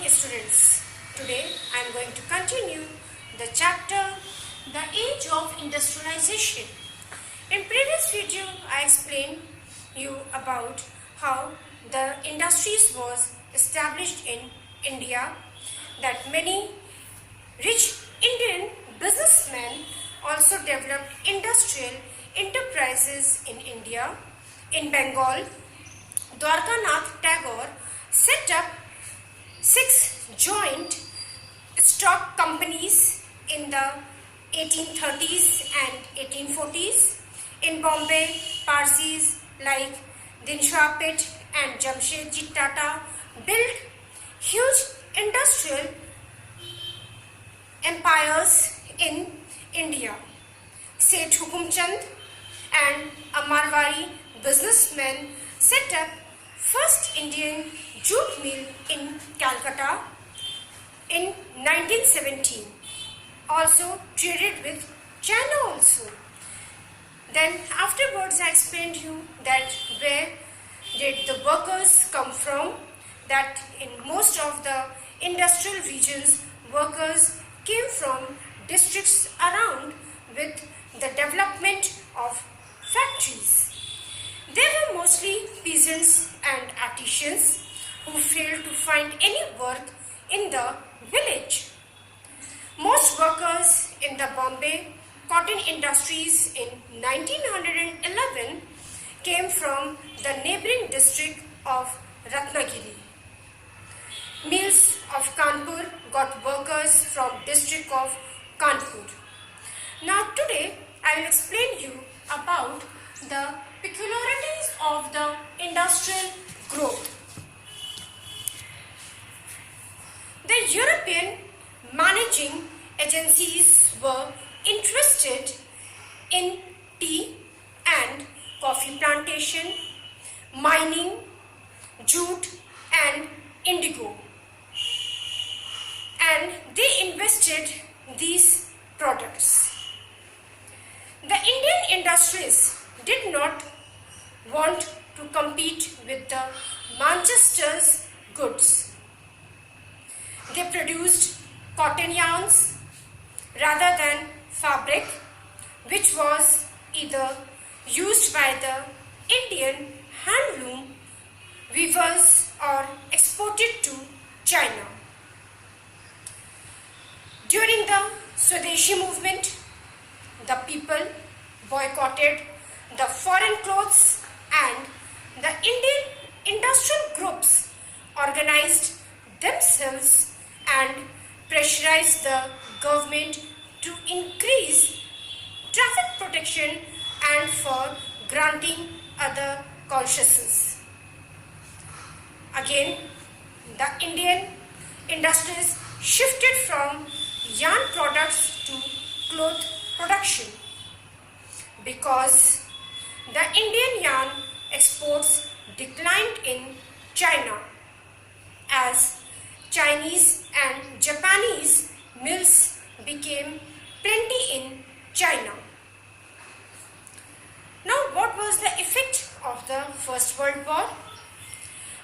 students. Today I am going to continue the chapter The Age of Industrialization. In previous video I explained you about how the industries was established in India, that many rich Indian businessmen also developed industrial enterprises in India. In Bengal, Dwarkanath Tagore set up 6 joint stock companies in the 1830s and 1840s. In Bombay, Parsis like Dinshaw Pitt and Jamshedji Tata built huge industrial empires in India. Seth Hukumchand and a Marwari businessmen set up first Indian jute mill in Calcutta in 1917. Also traded with China also. Then afterwards I explained you that where did the workers come from, that in most of the industrial regions workers came from districts around with the development of factories. They were mostly peasants and artisans who failed to find any work in the village. Most workers in the Bombay cotton industries in 1911 came from the neighboring district of Ratnagiri. Mills of Kanpur got workers from district of Kanpur. Now today I will explain you about the peculiarities of the industrial growth. The European managing agencies were interested in tea and coffee plantation, mining, jute and indigo, and they invested these products. The Indian industries did not want to compete with the Manchester's goods. They produced cotton yarns rather than fabric, which was either used by the Indian handloom weavers or exported to China. During the Swadeshi movement, the people boycotted the foreign clothes, and the Indian industrial groups organized themselves and pressurized the government to increase traffic protection and for granting other concessions. Again, the Indian industries shifted from yarn products to cloth production because the Indian yarn exports declined in China as Chinese and Japanese mills became plenty in China. Now, what was the effect of the First World War?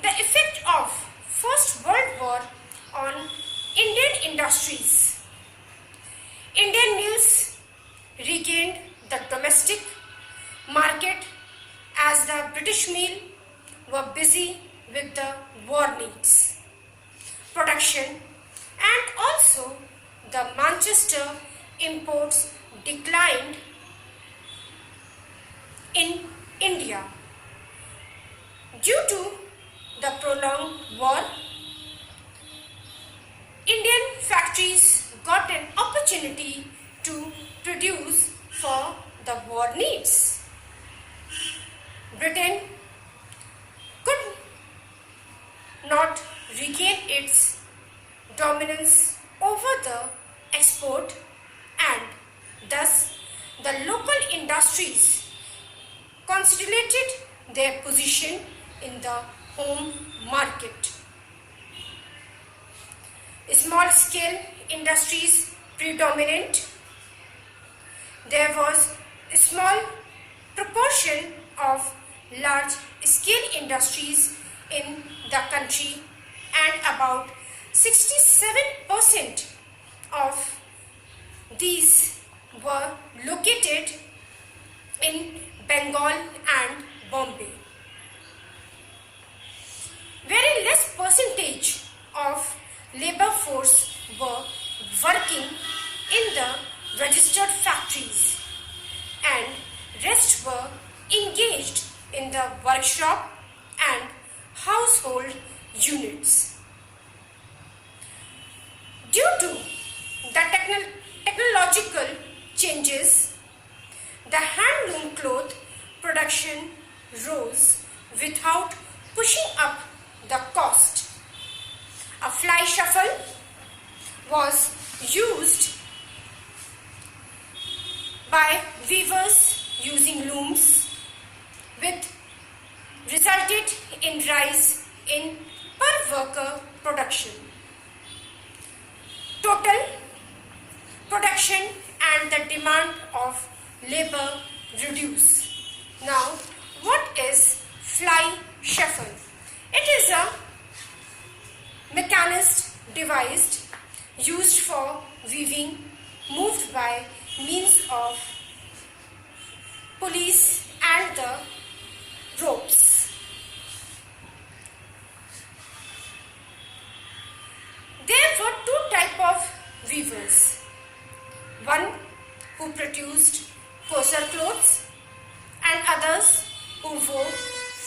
The effect of First World War on Indian industries. Indian mills regained the domestic market as the British mill were busy with the war needs, production, and also the Manchester imports declined in India. Due to the prolonged war, Indian factories got an opportunity to produce for the war needs. Britain could not regain its dominance over the export, and thus the local industries consolidated their position in the home market. Small scale industries predominant. There was a small proportion of large scale industries in the country, and about 67% of these were located in Bengal and Bombay. Very less percentage of labor force were working in the registered factories and rest were engaged in the workshop and household units. Due to the technological changes, the handloom cloth production rose without pushing up the cost. A fly shuffle was used by weavers using looms, which resulted in rise in per worker production. Total production and the demand of labor reduce. Now, what is fly shuffle? It is a mechanism device used for weaving, moved by means of pulleys and the ropes. There were two types of weavers. One who produced coarser clothes and others who wore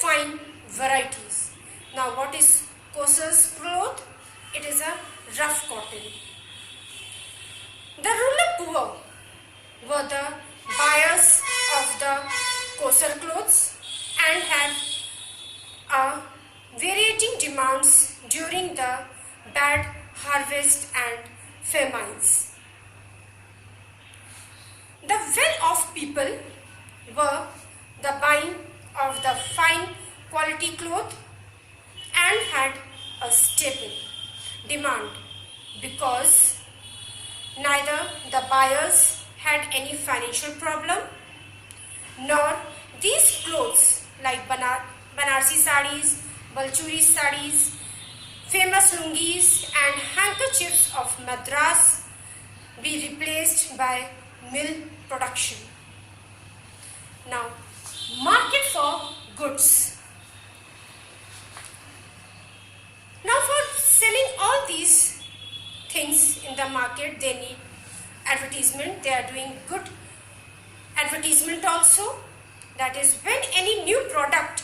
fine varieties. Now, what is coarser cloth? It is a rough cotton. The rural poor were the buyers of the coarser clothes and had varying demands during the bad harvest and famines. The well-off people were the buying of the fine quality cloth and had a stable demand because neither the buyers had any financial problem nor these clothes like Banarsi sarees, Balchuri sarees, famous lungis and handkerchiefs of Madras be replaced by mill production. Now, market for goods. Now, for selling all these things in the market, they need advertisement. They are doing good advertisement also. That is, when any new product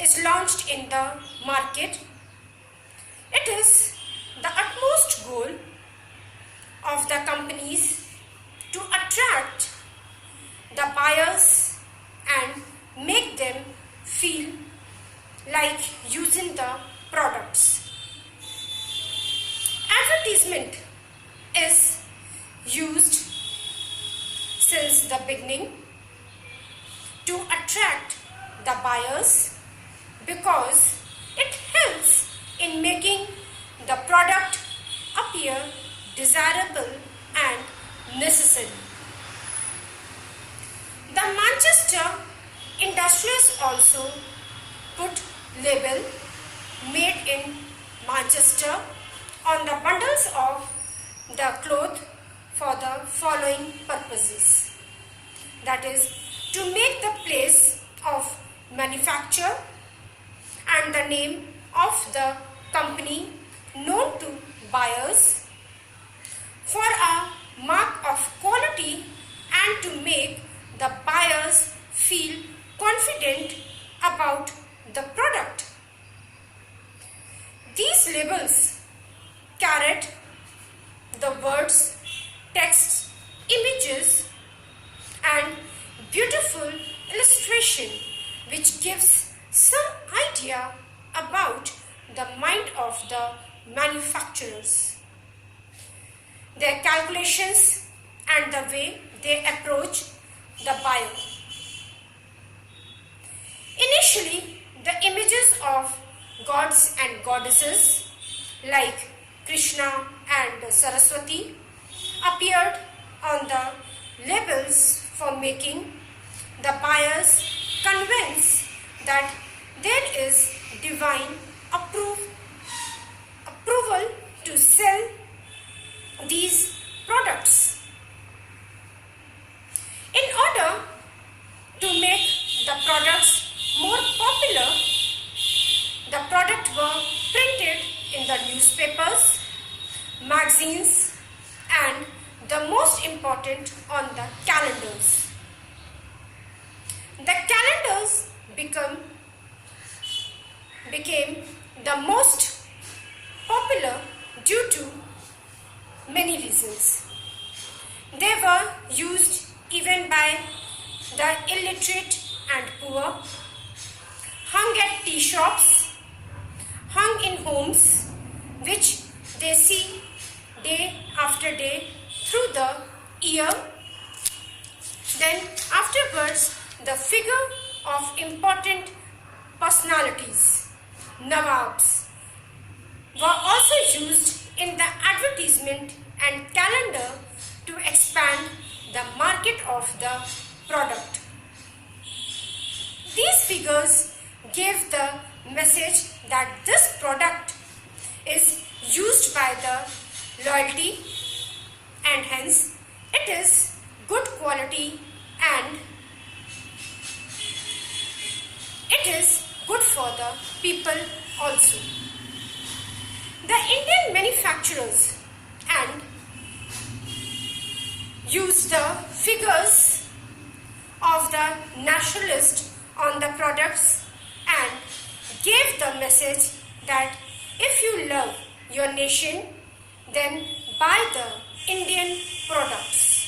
is launched in the market, it is the utmost goal of the companies to attract the buyers and make them feel like using the products. Advertisement is used since the beginning to attract the buyers because it helps in making the product appear desirable and necessary. The Manchester industrialists also put label made in Manchester on the bundles of the cloth for the following purposes. That is, to make the place of manufacture and the name of the company known to buyers, for a mark of quality and to make the buyers feel confident about the product. These labels carried the words, texts, images and beautiful illustration which gives some idea about the mind of the manufacturers, their calculations and the way they approach the buyer. Initially, the images of gods and goddesses like Krishna and Saraswati appeared on the labels for making the buyers convinced that there is divine approval newspapers, magazines, and the most important on the calendars. The calendars became the most popular due to many reasons. They were used even by the illiterate and poor, hung at tea shops, hung in homes, which they see day after day through the year. Then afterwards, the figure of important personalities, Nawabs, were also used in the advertisement and calendar to expand the market of the product. These figures gave the message that this product is used by the loyalty and hence it is good quality and it is good for the people also. The Indian manufacturers and used the figures of the nationalist on the products and gave the message that if you love your nation, then buy the Indian products.